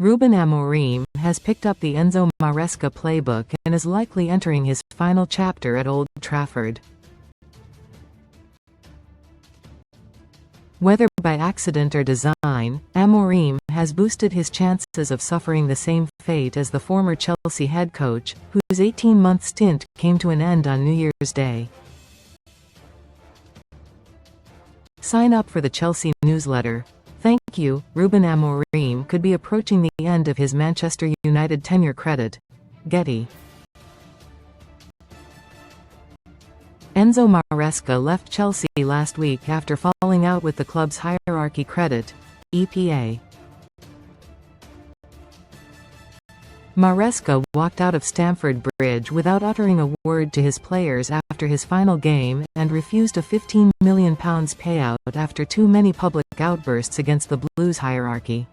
Ruben Amorim has picked up the Enzo Maresca playbook and is likely entering his final chapter at Old Trafford. Whether by accident or design, Amorim has boosted his chances of suffering the same fate as the former Chelsea head coach, whose 18-month stint came to an end on New Year's Day. Sign up for the Chelsea newsletter. Thank you. Ruben Amorim could be approaching the end of his Manchester United tenureCredit. Getty. Enzo Maresca left Chelsea last week after falling out with the club's hierarchyCredit, EPA. Maresca walked out of Stamford Bridge without uttering a word to his players after his final game and refused a £15 million payout after too many public outbursts against the Blues hierarchy.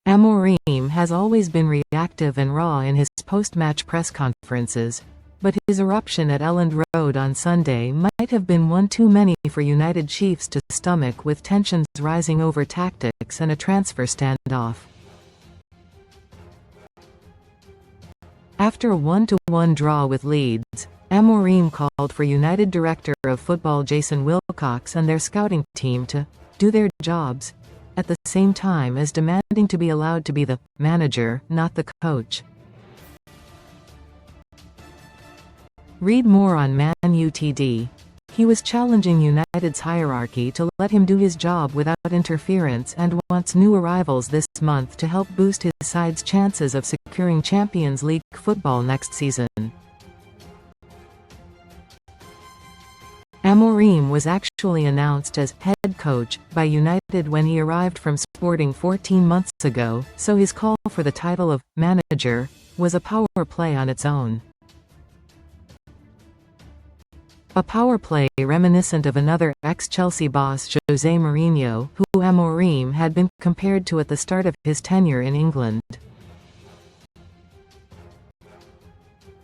Amorim has always been reactive and raw in his post-match press conferences, but his eruption at Elland Road on Sunday might have been one too many for United chiefs to stomach, with tensions rising over tactics and a transfer standoff. After a 1-1 draw with Leeds, Amorim called for United Director of Football Jason Wilcox and their scouting team to do their jobs, at the same time as demanding to be allowed to be the manager, not the coach. Read more on Man Utd. He was challenging United's hierarchy to let him do his job without interference and wants new arrivals this month to help boost his side's chances of securing Champions League football next season. Amorim was actually announced as head coach by United when he arrived from Sporting 14 months ago, so his call for the title of manager was a power play on its own. A power play reminiscent of another ex-Chelsea boss, José Mourinho, who Amorim had been compared to at the start of his tenure in England.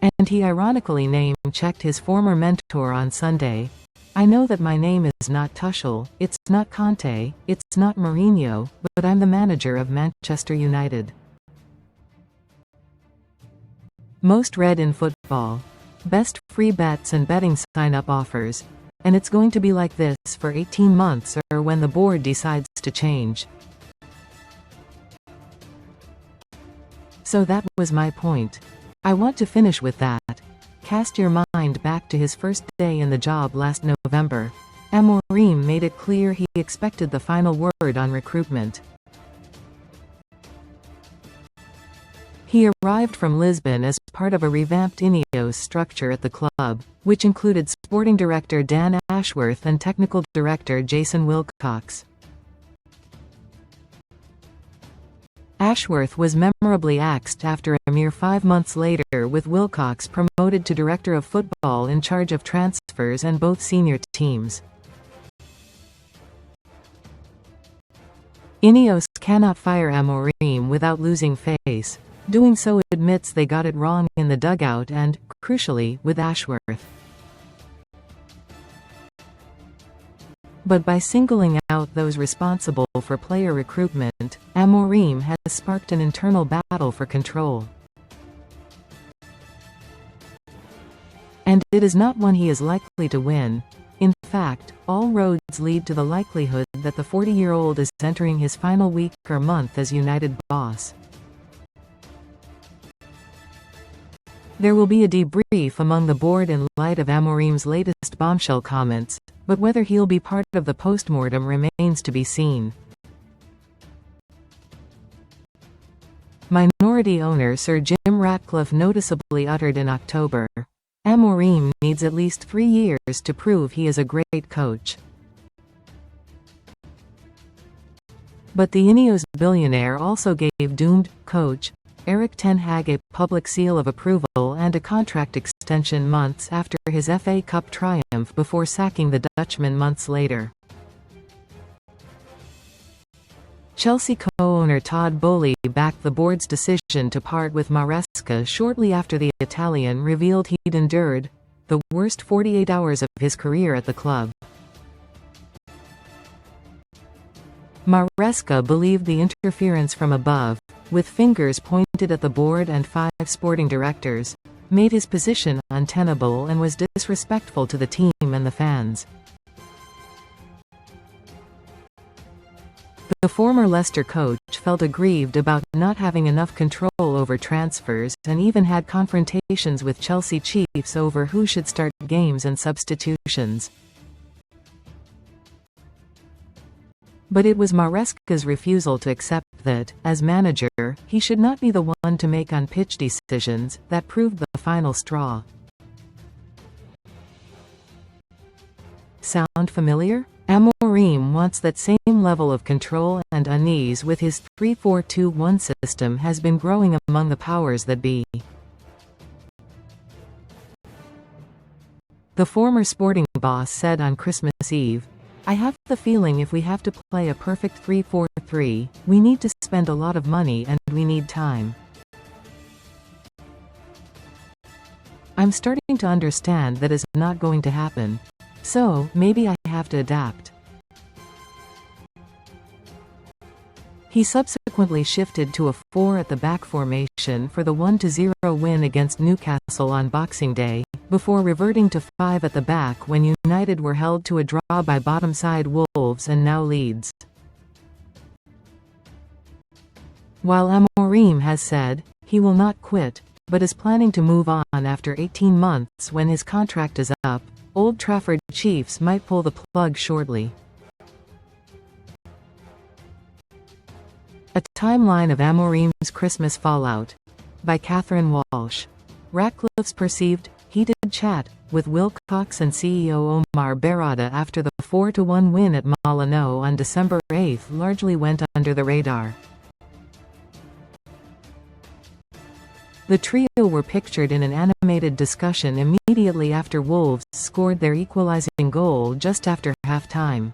And he ironically name-checked his former mentor on Sunday. "I know that my name is not Tuchel, it's not Conte, it's not Mourinho, but I'm the manager of Manchester United." Most read in football. Best free bets and betting sign-up offers. And it's going to be like this for 18 months or when the board decides to change. So that was my point. I want to finish with that. Cast your mind back to his first day in the job last November. Amorim made it clear he expected the final word on recruitment. He arrived from Lisbon as part of a revamped Ineos structure at the club, which included sporting director Dan Ashworth and technical director Jason Wilcox. Ashworth was memorably axed after a mere 5 months later, with Wilcox promoted to director of football in charge of transfers and both senior teams. Ineos cannot fire Amorim without losing face. Doing so admits they got it wrong in the dugout and, crucially, with Ashworth. But by singling out those responsible for player recruitment, Amorim has sparked an internal battle for control. And it is not one he is likely to win. In fact, all roads lead to the likelihood that the 40-year-old is entering his final week or month as United boss. There will be a debrief among the board in light of Amorim's latest bombshell comments, but whether he'll be part of the postmortem remains to be seen. Minority owner Sir Jim Ratcliffe noticeably uttered in October, "Amorim needs at least 3 years to prove he is a great coach." But the Ineos billionaire also gave doomed coach Erik ten Hag a public seal of approval and a contract extension months after his FA Cup triumph before sacking the Dutchman months later. Chelsea co-owner Todd Boehly backed the board's decision to part with Maresca shortly after the Italian revealed he'd endured the worst 48 hours of his career at the club. Maresca believed the interference from above, with fingers pointed at the board and 5 sporting directors, made his position untenable and was disrespectful to the team and the fans. The former Leicester coach felt aggrieved about not having enough control over transfers and even had confrontations with Chelsea chiefs over who should start games and substitutions. But it was Maresca's refusal to accept that, as manager, he should not be the one to make on-pitch decisions, that proved the final straw. Sound familiar? Amorim wants that same level of control, and unease with his 3-4-2-1 system has been growing among the powers that be. The former Sporting boss said on Christmas Eve, "I have the feeling if we have to play a perfect 3-4-3, we need to spend a lot of money and we need time. I'm starting to understand that is not going to happen. So, maybe I have to adapt." He subsequently shifted to a 4-at-the-back formation for the 1-0 win against Newcastle on Boxing Day, before reverting to 5 at the back when United were held to a draw by bottom-side Wolves and now Leeds. While Amorim has said he will not quit, but is planning to move on after 18 months when his contract is up, Old Trafford chiefs might pull the plug shortly. A timeline of Amorim's Christmas fallout. By Catherine Walsh. Ratcliffe's perceived heated chat with Wilcox and CEO Omar Berrada after the 4-1 win at Molineux on December 8 largely went under the radar. The trio were pictured in an animated discussion immediately after Wolves scored their equalising goal just after half-time.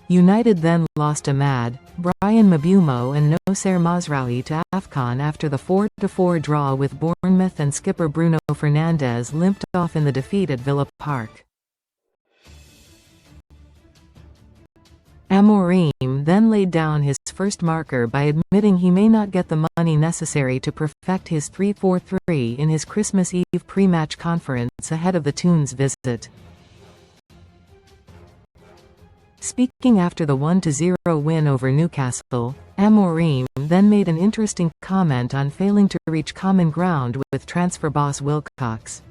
United then lost Ahmad, Brian Mabumo and Nosair Mazraoui to AFCON after the 4-4 draw with Bournemouth, and skipper Bruno Fernandes limped off in the defeat at Villa Park. Amorim then laid down his first marker by admitting he may not get the money necessary to perfect his 3-4-3 in his Christmas Eve pre-match conference ahead of the Toons visit. Speaking after the 1-0 win over Newcastle, Amorim then made an interesting comment on failing to reach common ground with transfer boss Wilcox.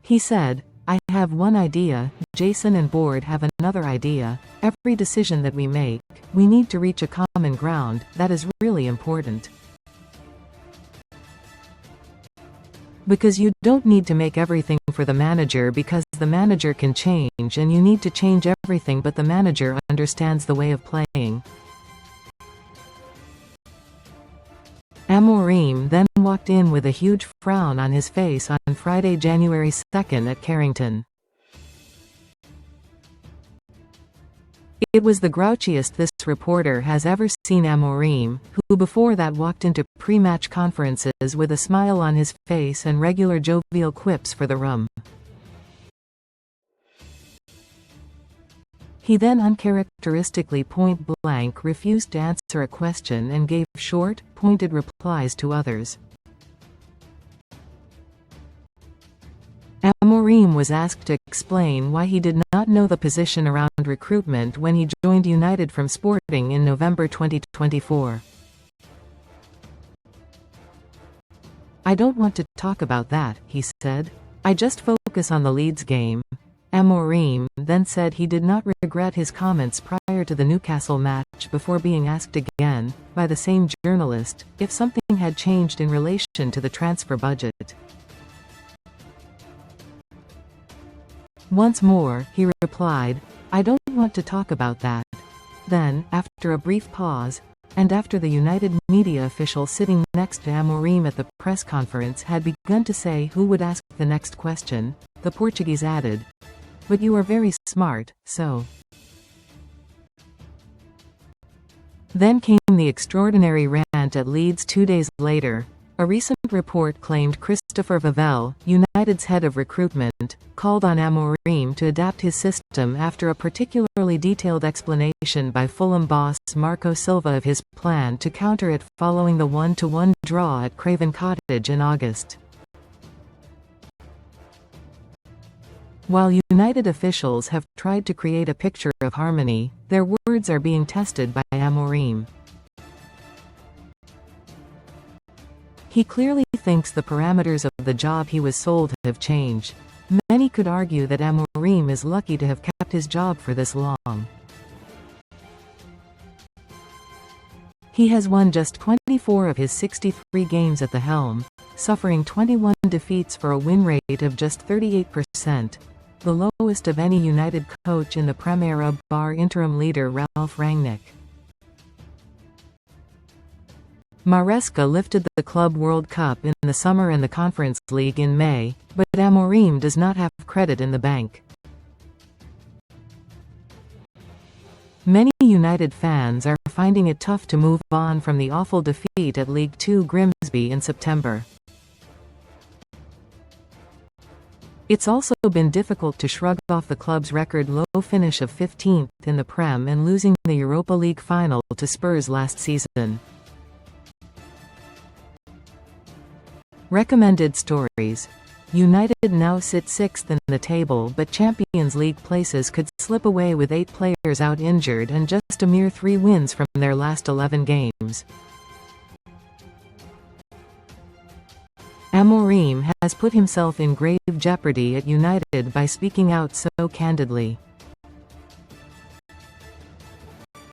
He said, "I have one idea, Jason and board have another idea. Every decision that we make, we need to reach a common ground. That is really important. Because you don't need to make everything for the manager, because the manager can change and you need to change everything, but the manager understands the way of playing." Amorim then walked in with a huge frown on his face on Friday, January 2 at Carrington. It was the grouchiest this reporter has ever seen Amorim, who before that walked into pre-match conferences with a smile on his face and regular jovial quips for the room. He then uncharacteristically point-blank refused to answer a question and gave short, pointed replies to others. Amorim was asked to explain why he did not know the position around recruitment when he joined United from Sporting in November 2024. "I don't want to talk about that," he said. "I just focus on the Leeds game." Amorim then said he did not regret his comments prior to the Newcastle match before being asked again, by the same journalist, if something had changed in relation to the transfer budget. Once more, he replied, "I don't want to talk about that." Then, after a brief pause, and after the United media official sitting next to Amorim at the press conference had begun to say who would ask the next question, the Portuguese added, "But you are very smart, so." Then came the extraordinary rant at Leeds 2 days later. A recent report claimed Christopher Vavell, United's head of recruitment, called on Amorim to adapt his system after a particularly detailed explanation by Fulham boss Marco Silva of his plan to counter it following the 1-1 draw at Craven Cottage in August. While United officials have tried to create a picture of harmony, their words are being tested by Amorim. He clearly thinks the parameters of the job he was sold have changed. Many could argue that Amorim is lucky to have kept his job for this long. He has won just 24 of his 63 games at the helm, suffering 21 defeats for a win rate of just 38%, the lowest of any United coach in the Premier bar interim leader Ralph Rangnick. Maresca lifted the Club World Cup in the summer and the Conference League in May, but Amorim does not have credit in the bank. Many United fans are finding it tough to move on from the awful defeat at League Two Grimsby in September. It's also been difficult to shrug off the club's record low finish of 15th in the Prem and losing the Europa League final to Spurs last season. Recommended stories. United now sit 6th in the table, but Champions League places could slip away with 8 players out injured and just a mere 3 wins from their last 11 games. Amorim has put himself in grave jeopardy at United by speaking out so candidly.